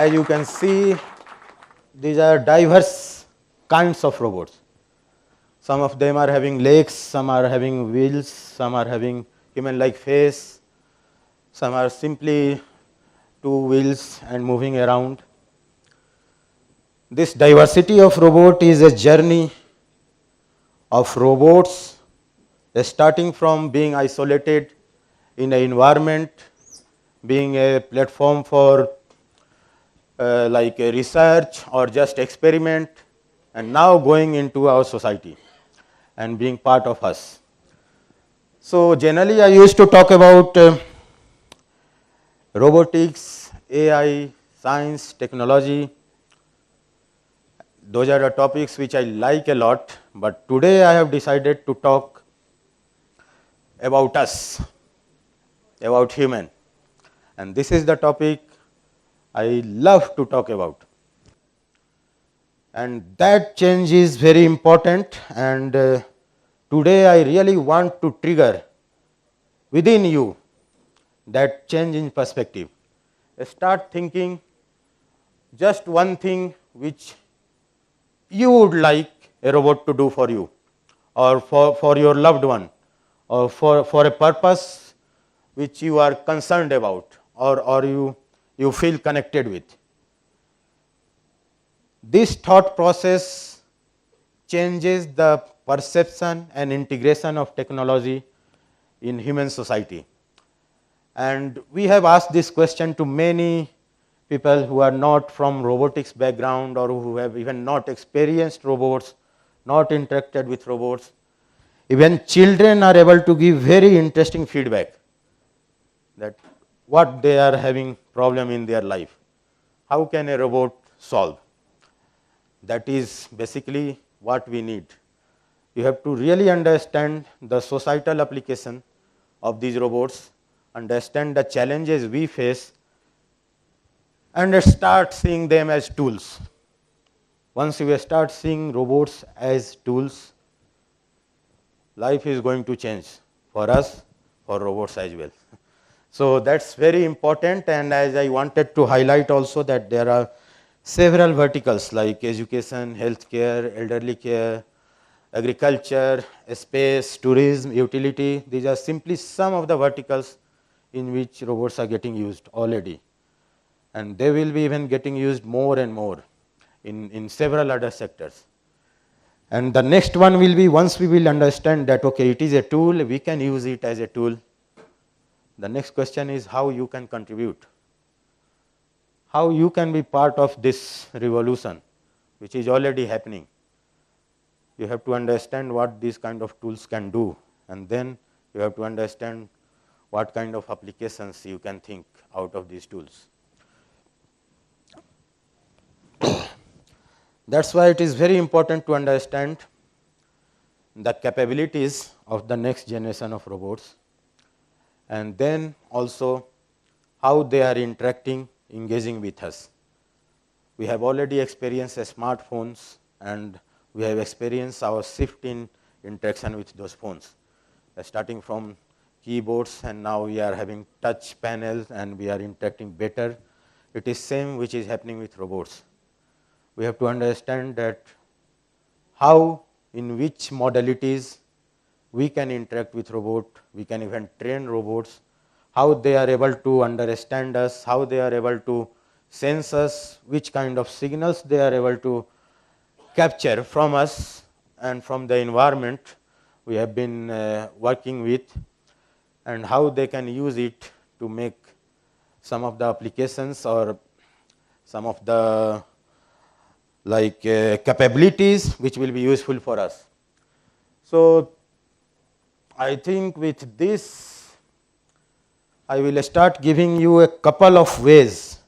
As you can see, these are diverse kinds of robots. Some of them are having legs, some are having wheels, some are having human-like face, some are simply two wheels and moving around. This diversity of robot is a journey of robots starting from being isolated in an environment, being a platform for like a research or just experiment, and now going into our society and being part of us. So generally I used to talk about robotics, AI, science, technology. Those are the topics which I like a lot, but today I have decided to talk about us, about human. And this is the topic I love to talk about. And that change is very important, and today I really want to trigger within you that change in perspective. Start thinking just one thing which you would like a robot to do for you, or for your loved one, or for a purpose which you are concerned about, or you feel connected with. This thought process changes the perception and integration of technology in human society. And we have asked this question to many people who are not from robotics background or who have even not experienced robots, not interacted with robots. Even children are able to give very interesting feedback that what they are having problem in their life. How can a robot solve? That is basically what we need. You have to really understand the societal application of these robots, understand the challenges we face, and start seeing them as tools. Once you start seeing robots as tools, life is going to change for us, for robots as well. So that's very important, and as I wanted to highlight also that there are several verticals like education, healthcare, elderly care, agriculture, space, tourism, utility. These are simply some of the verticals in which robots are getting used already. And they will be even getting used more and more in several other sectors. And the next one will be, once we will understand that, okay, it is a tool, we can use it as a tool. The next question is how you can contribute. How you can be part of this revolution, which is already happening. You have to understand what these kind of tools can do, and then you have to understand what kind of applications you can think out of these tools. That's why it is very important to understand the capabilities of the next generation of robots, and then also how they are interacting, engaging with us. We have already experienced smartphones, and we have experienced our shift in interaction with those phones, starting from keyboards, and now we are having touch panels and we are interacting better. It is same which is happening with robots. We have to understand that how, in which modalities we can interact with robot, we can even train robots, how they are able to understand us, how they are able to sense us, which kind of signals they are able to capture from us and from the environment we have been working with, and how they can use it to make some of the applications or some of the capabilities which will be useful for us. So I think with this I will start giving you a couple of ways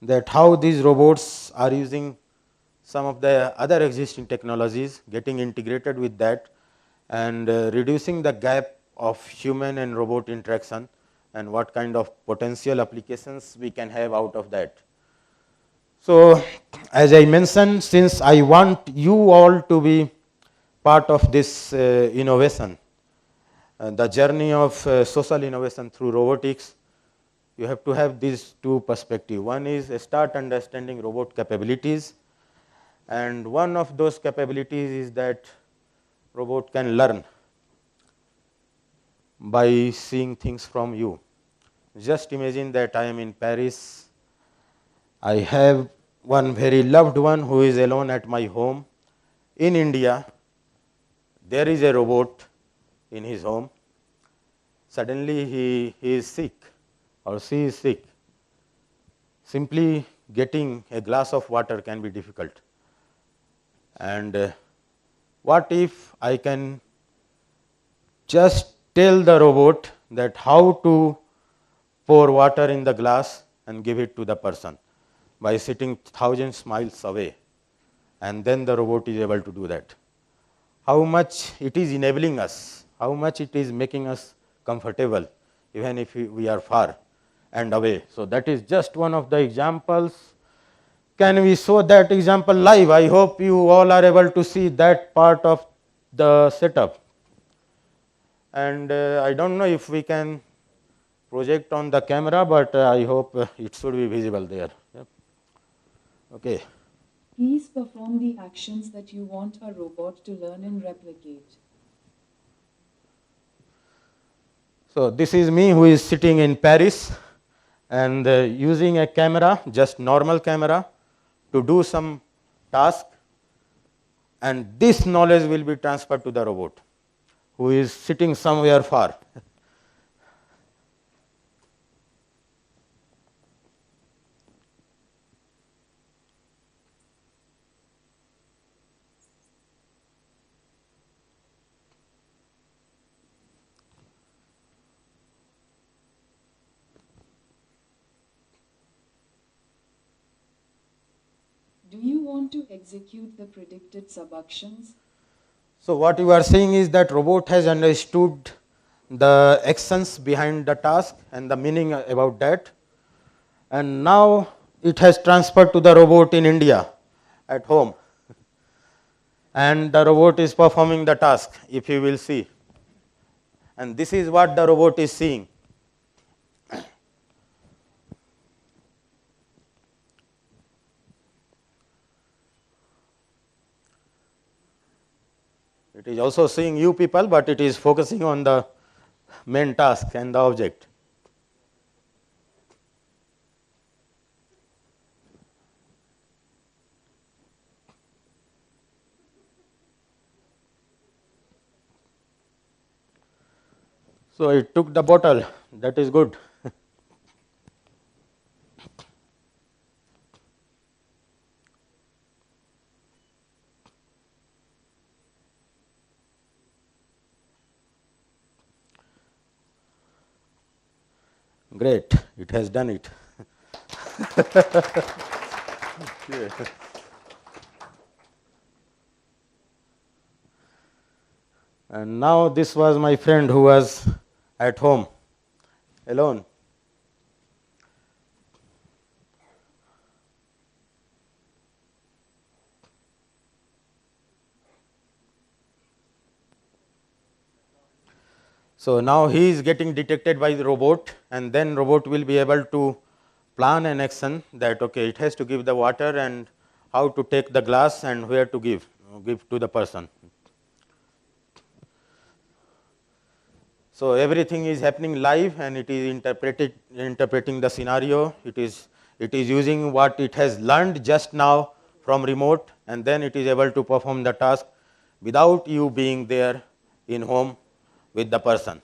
that how these robots are using some of the other existing technologies, getting integrated with that, and reducing the gap of human and robot interaction, and what kind of potential applications we can have out of that. So as I mentioned, since I want you all to be part of this innovation, the journey of social innovation through robotics, you have to have these two perspectives. One is start understanding robot capabilities, and one of those capabilities is that robot can learn by seeing things from you. Just imagine that I am in Paris. I have one very loved one who is alone at my home. In India, there is a robot in his home. Suddenly he is sick or she is sick. Simply getting a glass of water can be difficult. And what if I can just tell the robot that how to pour water in the glass and give it to the person by sitting thousands miles away, and then the robot is able to do that. How much it is enabling us, how much it is making us comfortable even if we are far and away. So that is just one of the examples. Can we show that example live? I hope you all are able to see that part of the setup. And I don't know if we can project on the camera, but I hope it should be visible there. Yep. Okay. Please perform the actions that you want a robot to learn and replicate. So this is me who is sitting in Paris and using a camera, just normal camera, to do some task, and this knowledge will be transferred to the robot who is sitting somewhere far. Do you want to execute the predicted sub-actions? So what you are saying is that robot has understood the actions behind the task and the meaning about that, and now it has transferred to the robot in India at home, and the robot is performing the task, if you will see, and this is what the robot is seeing. It is also seeing you people, but it is focusing on the main task and the object. So it took the bottle, that is good. Great, it has done it. Yeah. And now this was my friend who was at home alone. So now he is getting detected by the robot, and then robot will be able to plan an action that okay, it has to give the water and how to take the glass and where to give to the person. So everything is happening live, and it is interpreting the scenario. It is using what it has learned just now from remote, and then it is able to perform the task without you being there in home with the person.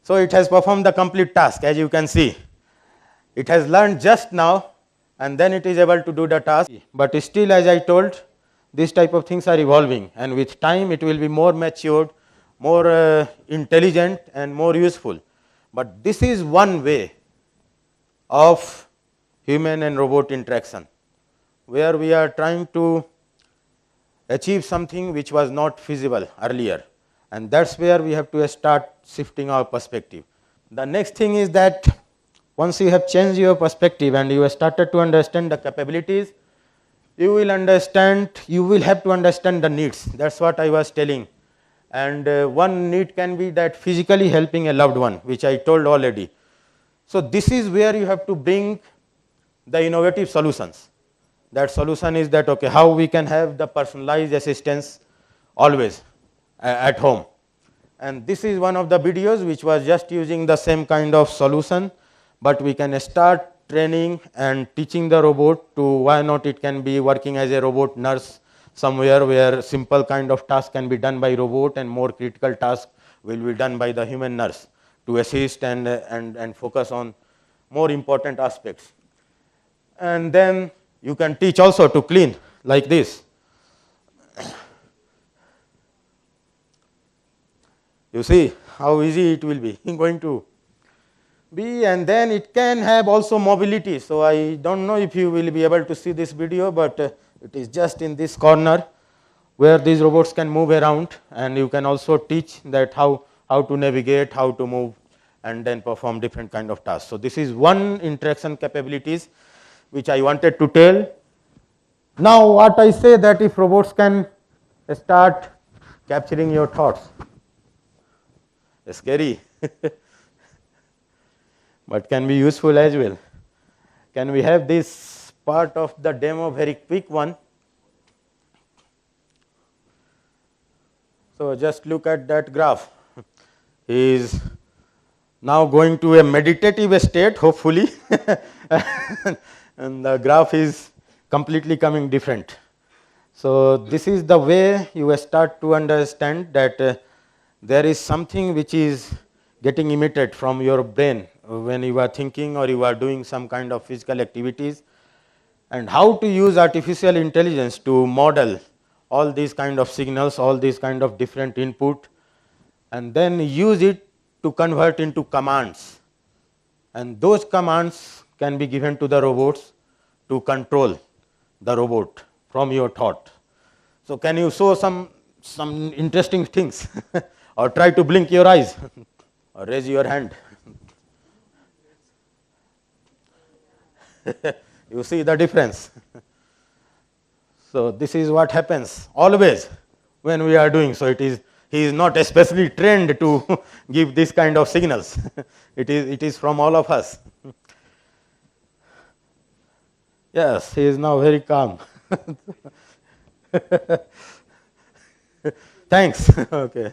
So it has performed the complete task, as you can see. It has learned just now, and then it is able to do the task. But still, as I told, these type of things are evolving, and with time it will be more matured, more intelligent, and more useful. But this is one way of human and robot interaction, where we are trying to achieve something which was not feasible earlier, and that's where we have to start shifting our perspective. The next thing is that once you have changed your perspective and you have started to understand the capabilities, you will have to understand the needs. That's what I was telling. And one need can be that physically helping a loved one, which I told already. So this is where you have to bring the innovative solutions. That solution is that, okay, how we can have the personalized assistance always at home. And this is one of the videos which was just using the same kind of solution, but we can start training and teaching the robot to why not it can be working as a robot nurse somewhere where simple kind of task can be done by robot and more critical task will be done by the human nurse to assist and focus on more important aspects. And then you can teach also to clean like this. You see how easy it will be going to be, and then it can have also mobility. So I don't know if you will be able to see this video, but it is just in this corner where these robots can move around, and you can also teach that how to navigate, how to move, and then perform different kind of tasks. So this is one interaction capabilities which I wanted to tell. Now what I say that if robots can start capturing your thoughts, scary, but can be useful as well. Can we have this part of the demo, very quick one? So just look at that graph. He is now going to a meditative state, hopefully, and the graph is completely coming different. So this is the way you start to understand that there is something which is getting emitted from your brain when you are thinking or you are doing some kind of physical activities, and how to use artificial intelligence to model all these kind of signals, all these kind of different input, and then use it to convert into commands. And those commands can be given to the robots to control the robot from your thought. So can you show some interesting things or try to blink your eyes or raise your hand? You see the difference. So this is what happens always when we are doing. So he is not especially trained to give this kind of signals. It is from all of us. Yes, he is now very calm. Thanks. Okay.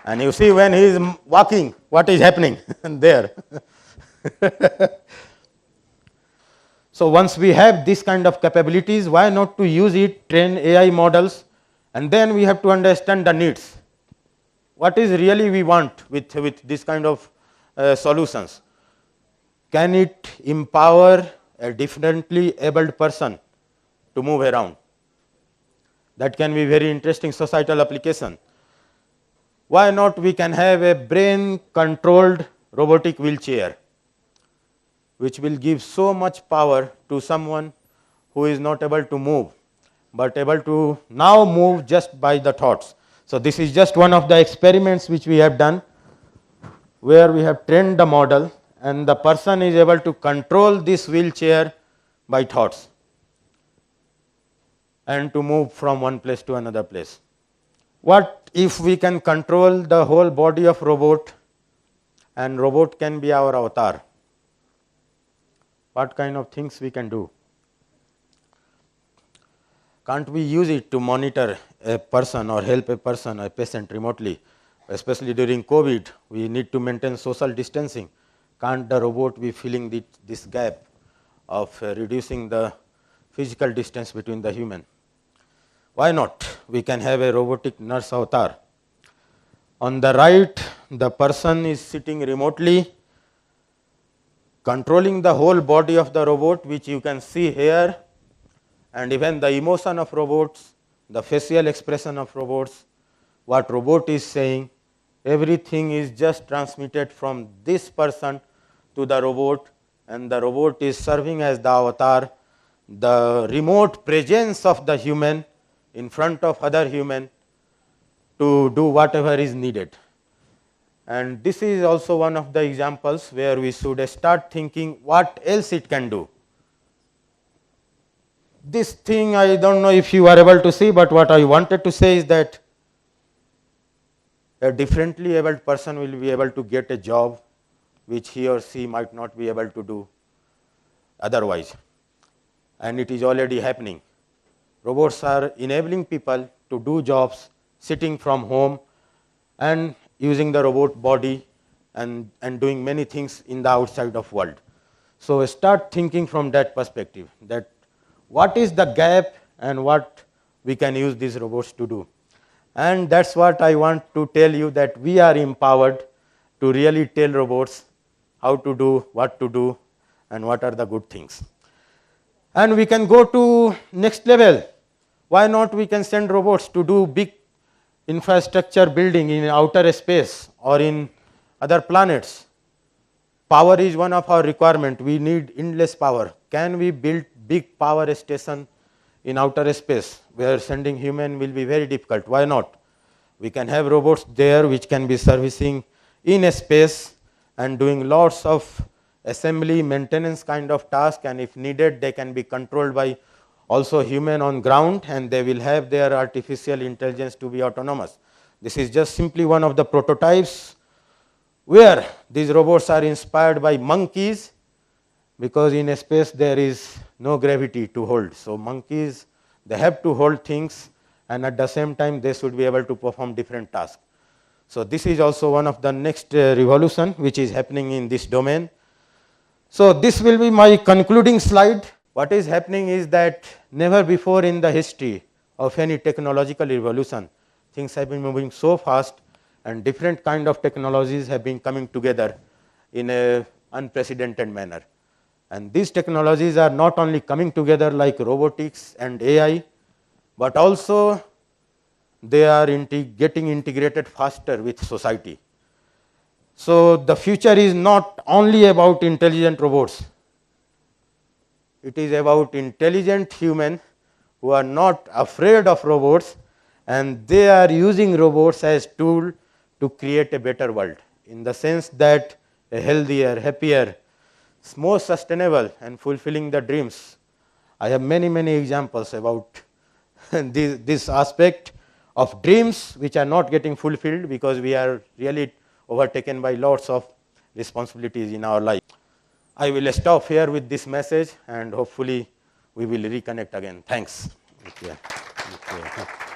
And you see when he is walking, what is happening there. So once we have this kind of capabilities, why not to use it, train AI models, and then we have to understand the needs. What is really we want with this kind of solutions? Can it empower a differently abled person to move around? That can be very interesting societal application. Why not we can have a brain controlled robotic wheelchair, which will give so much power to someone who is not able to move, but able to now move just by the thoughts. So this is just one of the experiments which we have done, where we have trained the model and the person is able to control this wheelchair by thoughts and to move from one place to another place. What if we can control the whole body of robot and robot can be our avatar? What kind of things we can do? Can't we use it to monitor a person or help a person, a patient remotely? Especially during COVID, we need to maintain social distancing. Can't the robot be filling this gap of reducing the physical distance between the human? Why not? We can have a robotic nurse avatar. On the right, the person is sitting remotely, controlling the whole body of the robot, which you can see here, and even the emotion of robots, the facial expression of robots, what robot is saying, everything is just transmitted from this person to the robot, and the robot is serving as the avatar, the remote presence of the human in front of other human to do whatever is needed. And this is also one of the examples where we should start thinking what else it can do. this thing, I don't know if you are able to see, but what I wanted to say is that a differently abled person will be able to get a job which he or she might not be able to do otherwise. And it is already happening. Robots are enabling people to do jobs sitting from home and using the robot body and doing many things in the outside of world. So start thinking from that perspective, that what is the gap and what we can use these robots to do. And that's what I want to tell you, that we are empowered to really tell robots how to do, what to do, and what are the good things. And we can go to next level. Why not we can send robots to do big infrastructure building in outer space or in other planets? Power is one of our requirement. We need endless power. Can we build big power station in outer space where sending human will be very difficult? Why not? We can have robots there which can be servicing in space and doing lots of assembly, maintenance kind of task, and if needed, they can be controlled by also human on ground, and they will have their artificial intelligence to be autonomous. This is just simply one of the prototypes where these robots are inspired by monkeys, because in space there is no gravity to hold. So monkeys, they have to hold things, and at the same time they should be able to perform different tasks. So this is also one of the next revolution which is happening in this domain. So this will be my concluding slide. What is happening is that never before in the history of any technological revolution, things have been moving so fast, and different kind of technologies have been coming together in a unprecedented manner. And these technologies are not only coming together like robotics and AI, but also they are getting integrated faster with society. So the future is not only about intelligent robots. It is about intelligent humans who are not afraid of robots, and they are using robots as tool to create a better world, in the sense that a healthier, happier, more sustainable and fulfilling the dreams. I have many examples about this aspect of dreams which are not getting fulfilled because we are really overtaken by lots of responsibilities in our life. I will stop here with this message, and hopefully we will reconnect again. Thanks. Okay. Okay.